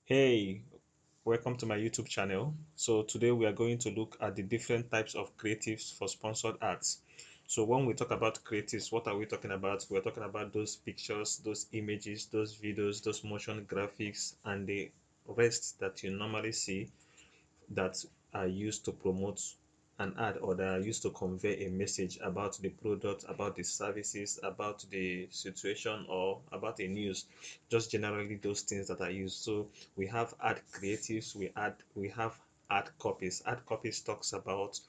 Hey, welcome to my YouTube channel. So today we are going to look at the different types of creatives for sponsored ads. So when we talk about creatives, what are we talking about? We're talking about those pictures, those images, those videos, those motion graphics, and the rest that you normally see that are used to promote an ad or that are used to convey a message about the product, about the services, about the situation, or about a news. Just generally those things that are used. So we have ad creatives, we have ad copies. Ad copies talks about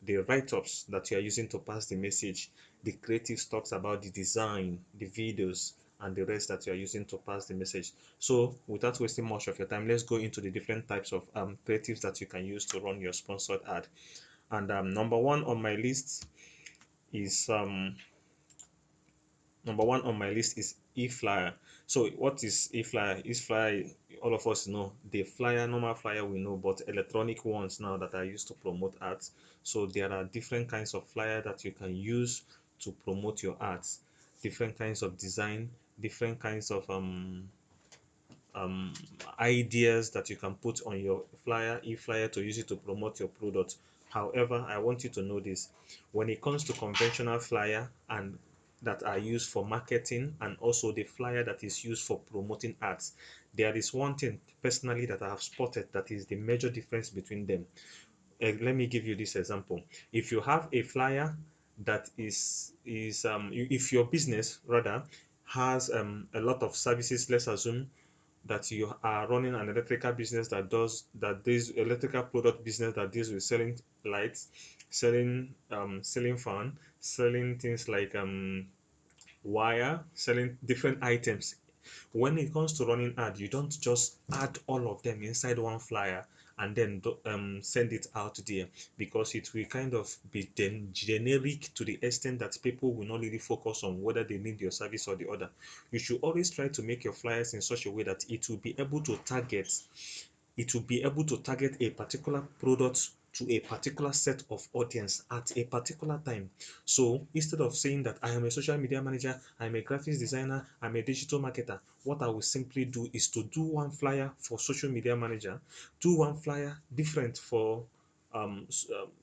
the write-ups that you are using to pass the message. The creatives talks about the design, the videos, and the rest that you are using to pass the message. So without wasting much of your time, let's go into the different types of creatives that you can use to run your sponsored ad. And number one on my list is e-flyer. So what is e-flyer? E-flyer, all of us know the flyer, normal flyer we know, but electronic ones now that are used to promote ads. So there are different kinds of flyer that you can use to promote your ads, different kinds of design, different kinds of um, ideas that you can put on your flyer, e-flyer, to use it to promote your product. However, I want you to know this: when it comes to conventional flyer and that are used for marketing, and also the flyer that is used for promoting ads, there is one thing personally that I have spotted that is the major difference between them. Let me give you this example. If you have a flyer that if your business rather has a lot of services, let's assume that you are running an electrical business that this electrical product business that deals with selling lights, selling fan, selling things like wire, selling different items. When it comes to running ad, you don't just add all of them inside one flyer and then send it out there, because it will kind of be then generic to the extent that people will not really focus on whether they need your service or the other. You should always try to make your flyers in such a way that it will be able to target a particular product to a particular set of audience at a particular time. So instead of saying that I am a social media manager, I'm a graphics designer, I'm a digital marketer, what I will simply do is to do one flyer for social media manager, do one flyer different for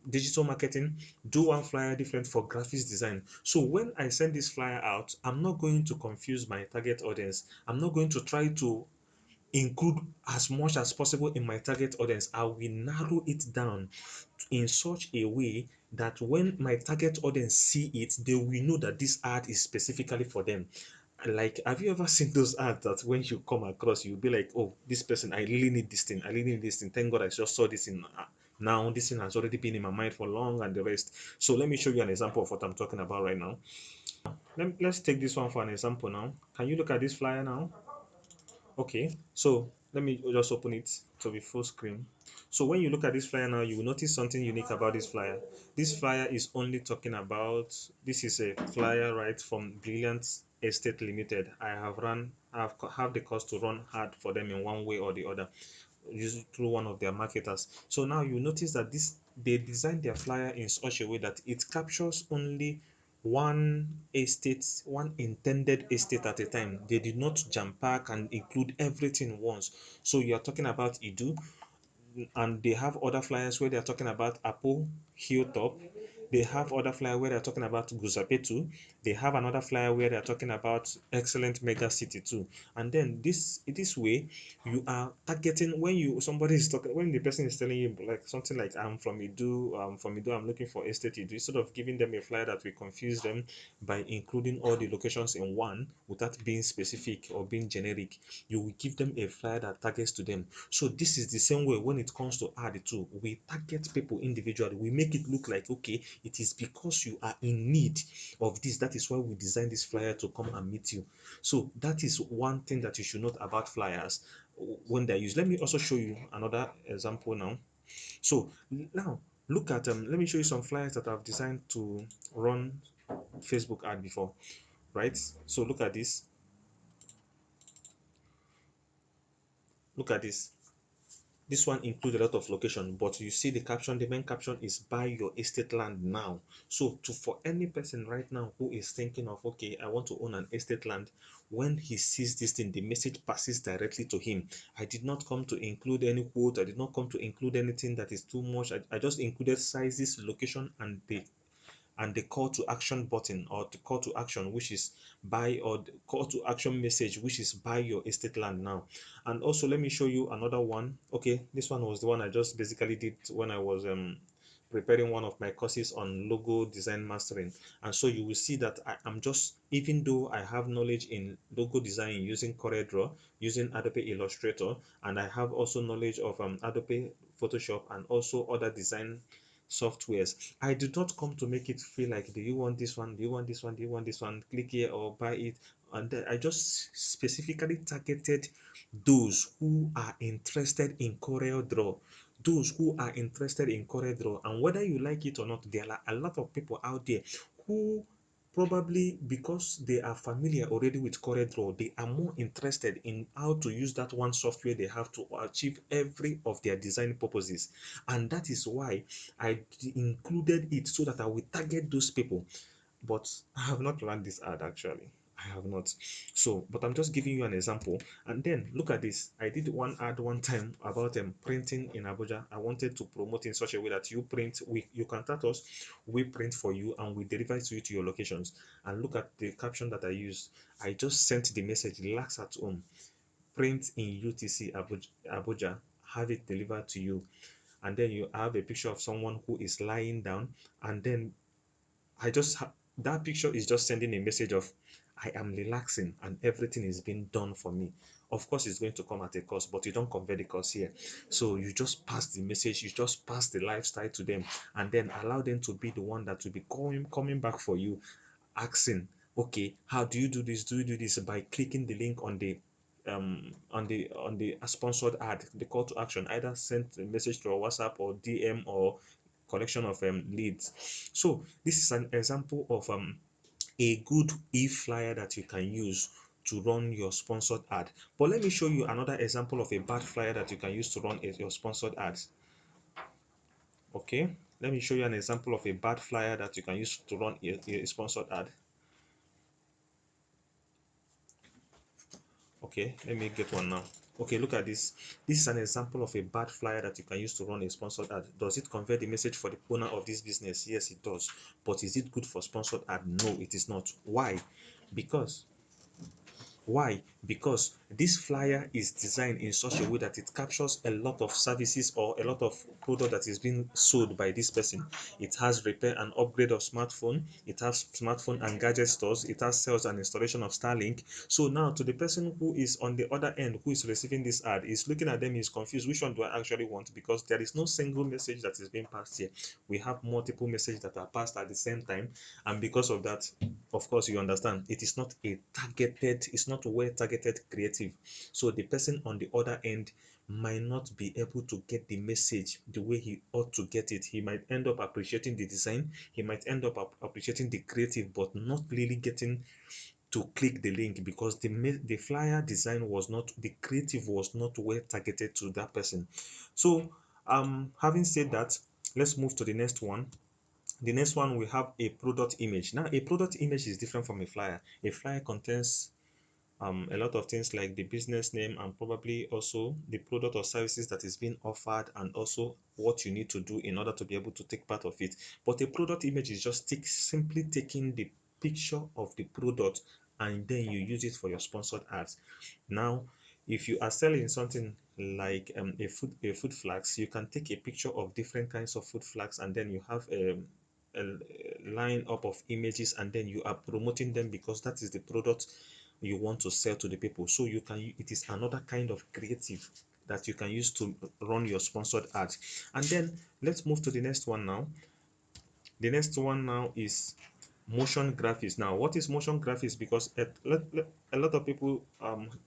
digital marketing, do one flyer different for graphics design. So when I send this flyer out, I'm not going to confuse my target audience. I'm not going to try to include as much as possible in my target audience. I will narrow it down in such a way that when my target audience see it, they will know that this ad is specifically for them. Like, have you ever seen those ads that when you come across, you'll be like, oh, this person, I really need this thing. I really need this thing. Thank God I just saw this in now. This thing has already been in my mind for long, and the rest. So let me show you an example of what I'm talking about right now. Let's take this one for an example now. Can you look at this flyer now? Okay, so let me just open it to be full screen. So when you look at this flyer now, you will notice something unique about this flyer. This flyer is only talking about, this is a flyer right from Brilliant Estate Limited. I have the cost to run ad for them in one way or the other, usually through one of their marketers. So now you notice that they designed their flyer in such a way that it captures only one intended estate at a time. They did not jam pack and include everything once. So you're talking about Idu, and they have other flyers where they're talking about Apple Hilltop. They have other flyer where they're talking about Guzapetu. They have another flyer where they're talking about excellent mega city too. And then this way, you are targeting when you somebody is talking when the person is telling you like something like I'm looking for estate Idu. Instead of giving them a flyer that will confuse them by including all the locations in one without being specific or being generic, you will give them a flyer that targets to them. So this is the same way when it comes to ad too. We target people individually. We make it look like, okay, it is because you are in need of this. That is why we designed this flyer to come and meet you. So that is one thing that you should note about flyers when they're used. Let me also show you another example now. So now look at let me show you some flyers that I've designed to run Facebook ad before, right? So look at this. Look at this. This one includes a lot of location, but you see the caption, the main caption is buy your estate land now. So for any person right now who is thinking of, okay, I want to own an estate land, when he sees this thing, the message passes directly to him. I did not come to include any quote. I did not come to include anything that is too much. I just included sizes, location, and the call to action button, or the call to action, which is buy, or the call to action message, which is buy your estate land now. And also, let me show you another one. Okay, this one was the one I just basically did when I was preparing one of my courses on logo design mastering. And so you will see that I am just, even though I have knowledge in logo design using CorelDRAW, using Adobe Illustrator, and I have also knowledge of Adobe Photoshop and also other design softwares, I did not come to make it feel like, do you want this one, do you want this one, do you want this one, click here or buy it. And then I just specifically targeted those who are interested in CorelDRAW, those who are interested in CorelDRAW. And whether you like it or not, there are a lot of people out there who, probably because they are familiar already with CorelDRAW, they are more interested in how to use that one software they have to achieve every of their design purposes. And that is why I included it, so that I will target those people. But I have not run this ad actually. I have not. So, but I'm just giving you an example. And then look at this. I did one ad one time about printing in Abuja. I wanted to promote in such a way that you print, you contact us, we print for you, and we deliver it to you to your locations. And look at the caption that I used. I just sent the message, relax at home, print in UTC Abuja, have it delivered to you. And then you have a picture of someone who is lying down, and then that picture is just sending a message of, I am relaxing and everything is being done for me. Of course, it's going to come at a cost, but you don't convert the cost here. So you just pass the message, you just pass the lifestyle to them, and then allow them to be the one that will be coming back for you, asking, okay, how do you do this? Do you do this by clicking the link on the sponsored ad, the call to action, either send a message to our WhatsApp or DM or collection of leads. So this is an example of a good e-flyer that you can use to run your sponsored ad. But let me show you another example of a bad flyer that you can use to run your sponsored ads. Okay, let me show you an example of a bad flyer that you can use to run a sponsored ad. Okay, let me get one now. Okay, look at this. This is an example of a bad flyer that you can use to run a sponsored ad. Does it convert the message for the owner of this business? Yes, it does. But is it good for sponsored ad? No, it is not. Why? Because why? Because this flyer is designed in such a way that it captures a lot of services or a lot of product that is being sold by this person. It has repair and upgrade of smartphone, it has smartphone and gadget stores, it has sales and installation of Starlink. So now to the person who is on the other end, who is receiving this ad, is looking at them, is confused, which one do I actually want? Because there is no single message that is being passed here. We have multiple messages that are passed at the same time, and because of that, of course, you understand, it is not a targeted, it's not well targeted creative. So the person on the other end might not be able to get the message the way he ought to get it. He might end up appreciating the design, he might end up appreciating the creative, but not really getting to click the link, because the flyer design was not, the creative was not well targeted to that person. So having said that, let's move to the next one. The next one, we have a product image. Now, a product image is different from a flyer. A flyer contains a lot of things like the business name and probably also the product or services that is being offered, and also what you need to do in order to be able to take part of it. But a product image is just simply taking the picture of the product and then you use it for your sponsored ads. Now, if you are selling something like a food flags, you can take a picture of different kinds of food flags, and then you have a line up of images, and then you are promoting them because that is the product you want to sell to the people. So you can, it is another kind of creative that you can use to run your sponsored ads. And then let's move to the next one now. The next one now is motion graphics. Now, what is motion graphics? Because a lot of people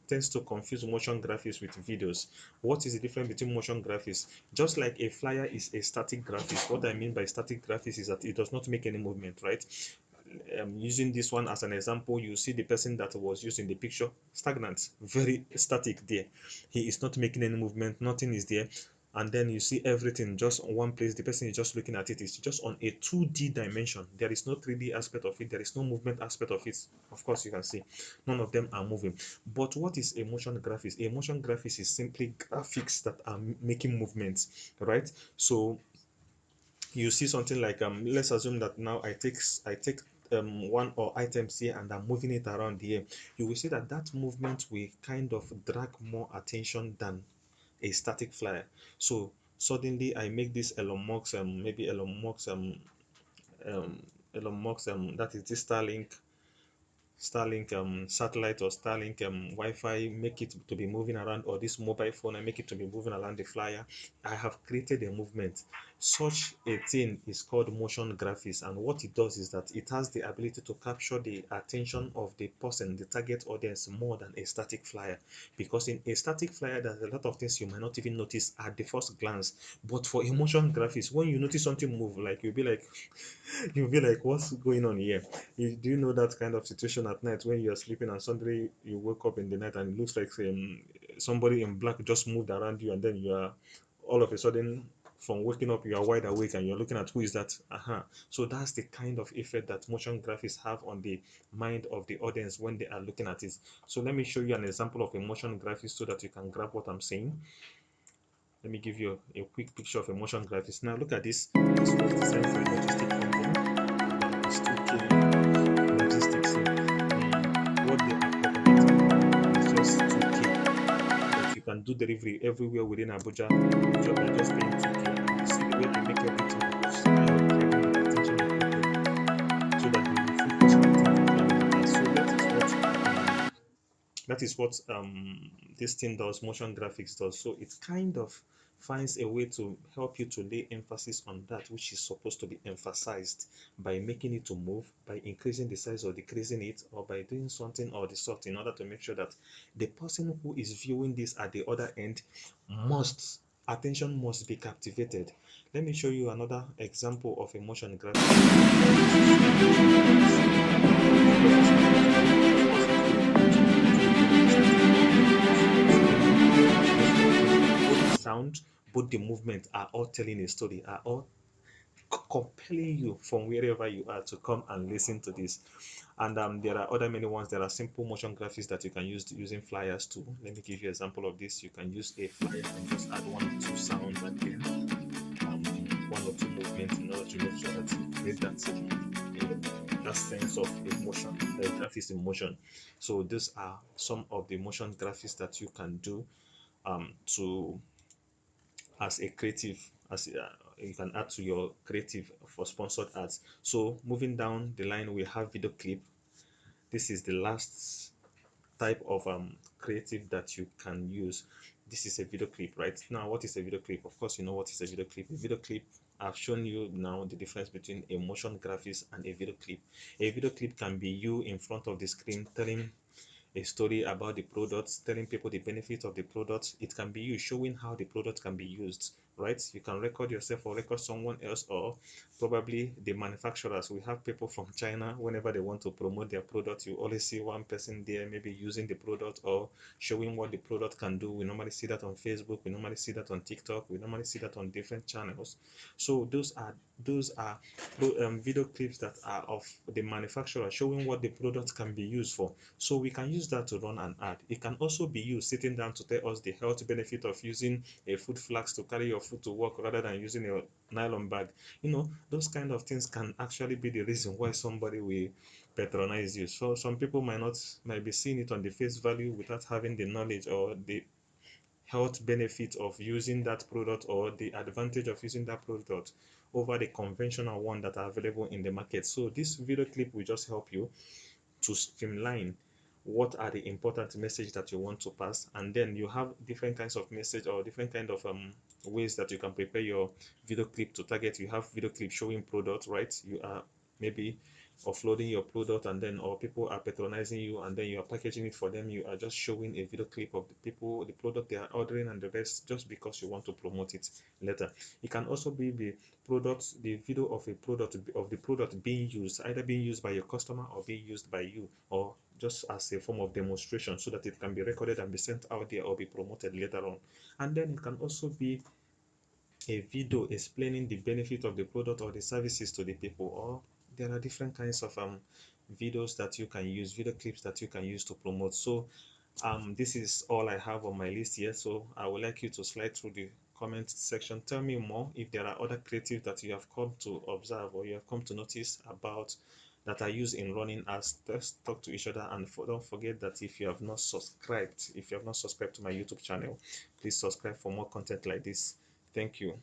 tends to confuse motion graphics with videos. What is the difference between motion graphics? Just like a flyer is a static graphics, what I mean by static graphics is that it does not make any movement, right? using this one as an example, you see the person that was using the picture stagnant, very static there. He is not making any movement, nothing is there. And then you see everything just on one place. The person is just looking at it. It's just on a 2D dimension. There is no 3D aspect of it. There is no movement aspect of it. Of course, you can see none of them are moving. But what is a motion graphics? A motion graphics is simply graphics that are making movements, right? So you see something like let's assume that now I take one or items here and I'm moving it around here. You will see that that movement will kind of drag more attention than a static flyer. So suddenly I make this Elon Musk maybe um Elon Musk that is this Starlink satellite or Starlink Wi-Fi, make it to be moving around, or this mobile phone, I make it to be moving around the flyer. I have created a movement. Such a thing is called motion graphics, and what it does is that it has the ability to capture the attention of the person, the target audience, more than a static flyer. Because in a static flyer, there's a lot of things you might not even notice at the first glance. But for emotion graphics, when you notice something move, like you'll be like, what's going on here? Do you know that kind of situation at night when you're sleeping and suddenly you wake up in the night and it looks like somebody in black just moved around you, and then you are all of a sudden, from waking up, you are wide awake and you're looking at who is that. So that's the kind of effect that motion graphics have on the mind of the audience when they are looking at it. So let me show you an example of a motion graphics so that you can grab what I'm saying. Let me give you a quick picture of a motion graphics. Now look at this. This was designed for a logistic company. It's 2K logistics. So what they are recommending is just 2K. That you can do delivery everywhere within Abuja. You're just paying 2K. You see the way I make everything moves. I help driving the attention of people so that they will focus on things. So that is what this thing does, motion graphics does. So it kind of finds a way to help you to lay emphasis on that which is supposed to be emphasized, by making it to move, by increasing the size or decreasing it, or by doing something or the sort, in order to make sure that the person who is viewing this at the other end must attention must be captivated. Let me show you another example of a motion graphic. Sound, both the movement are all telling a story, are all compelling you from wherever you are to come and listen to this. And there are other many ones. There are simple motion graphics that you can use using flyers too. Let me give you an example of this. You can use a flyer and just add one or two sounds and then one or two movements in order to make sure that you create that sense of emotion, the graphics in motion. So these are some of the motion graphics that you can do to as a creative, as you can add to your creative for sponsored ads. So moving down the line, we have video clip. This is the last type of creative that you can use. This is a video clip. Right now, what is a video clip? Of course you know what is a video clip. A video clip, I've shown you now the difference between a motion graphics and a video clip. A video clip can be you in front of the screen telling a story about the products, telling people the benefits of the products. It can be you showing how the product can be used, right? You can record yourself or record someone else, or probably the manufacturers. We have people from China, whenever they want to promote their product, you always see one person there maybe using the product or showing what the product can do. We normally see that on Facebook, we normally see that on TikTok, we normally see that on different channels. So those are video clips that are of the manufacturer showing what the product can be used for. So we can use that to run an ad. It can also be you sitting down to tell us the health benefit of using a food flask to carry your food to work rather than using a nylon bag. Those kind of things can actually be the reason why somebody will patronize you. So some people might be seeing it on the face value without having the knowledge or the health benefit of using that product, or the advantage of using that product over the conventional one that are available in the market. So this video clip will just help you to streamline what are the important message that you want to pass, and then you have different kinds of message or different kind of ways that you can prepare your video clip to target. You have video clip showing products, right? You are maybe offloading your product, and then or people are patronizing you and then you are packaging it for them, you are just showing a video clip of the people, the product they are ordering and the rest, just because you want to promote it later. It can also be the video of a product, of the product being used, either being used by your customer or being used by you, or just as a form of demonstration, so that it can be recorded and be sent out there or be promoted later on. And then it can also be a video explaining the benefit of the product or the services to the people, or there are different kinds of videos that you can use, video clips that you can use to promote. So this is all I have on my list here, so I would like you to slide through the comment section. Tell me more if there are other creatives that you have come to observe or you have come to notice about that are used in running ads. Let's talk to each other, and don't forget that if you have not subscribed to my YouTube channel, please subscribe for more content like this. Thank you.